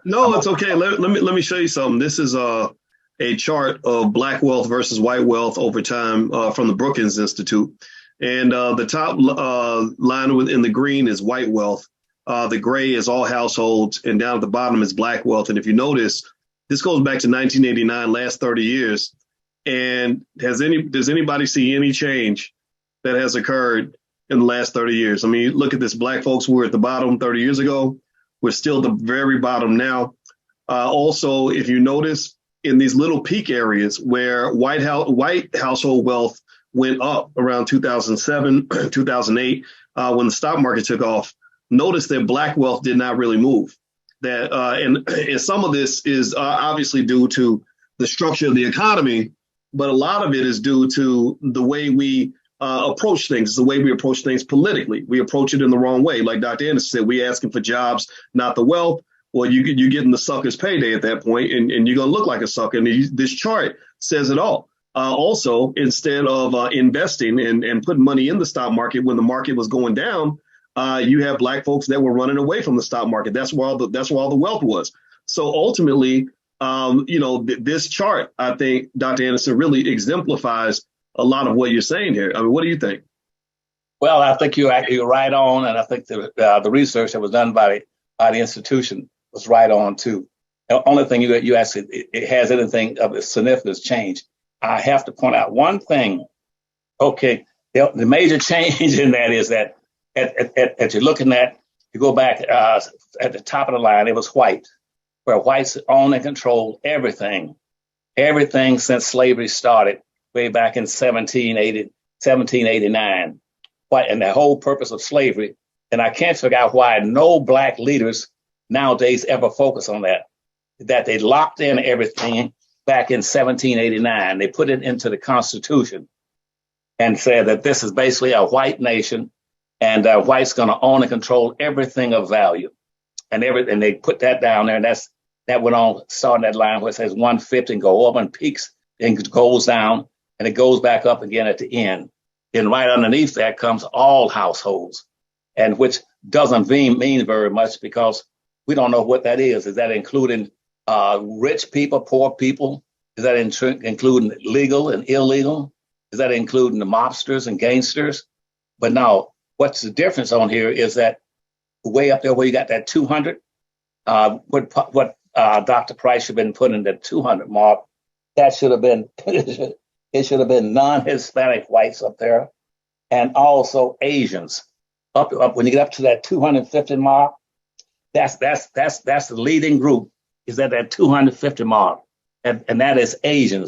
No, it's okay. Let me show you something. This is a chart of black wealth versus white wealth over time from the Brookings Institute. And the top line in the green is white wealth. The gray is all households, and down at the bottom is black wealth. And if you notice, this goes back to 1989, last 30 years. And does anybody see any change that has occurred in the last 30 years? I mean, look at this. Black folks were at the bottom 30 years ago. We're still at the very bottom now. Also, if you notice, in these little peak areas where white household wealth went up around 2007, 2008, when the stock market took off, notice that black wealth did not really move. And some of this is obviously due to the structure of the economy, but a lot of it is due to the way we approach things, the way we approach things politically. We approach it in the wrong way. Like Dr. Anderson said, we asking for jobs, not the wealth. Well, you're getting the sucker's payday at that point, and you're going to look like a sucker. And this chart says it all. Also, instead of investing and putting money in the stock market when the market was going down, you have black folks that were running away from the stock market. That's where all the wealth was. So ultimately, this chart, I think, Dr. Anderson, really exemplifies a lot of what you're saying here. I mean, what do you think? Well, I think you're right on, and I think the research that was done by the institution was right on too. The only thing you asked, it has anything of a significance change. I have to point out one thing. Okay, the major change in that is that as you're looking at, you go back at the top of the line, it was white, where whites own and control everything since slavery started way back in 1789. White, and the whole purpose of slavery. And I can't figure out why no black leaders nowadays ever focus on that they locked in everything back in 1789. They put it into the Constitution and said that this is basically a white nation, and whites going to own and control everything of value. And they put that down there, and that went on, starting that line where it says 150 and go up and peaks and goes down, and it goes back up again at the end. Then right underneath that comes all households, and which doesn't mean very much because we don't know what that is. Is that including rich people, poor people? Is that including legal and illegal? Is that including the mobsters and gangsters? But now, what's the difference on here is that way up there where you got that 200, what Dr. Price should have been putting the 200 mark, that should have been, it should have been non-Hispanic whites up there, and also Asians. Up when you get up to that 250 mark, that's the leading group is at that 250 mark, and that is Asians.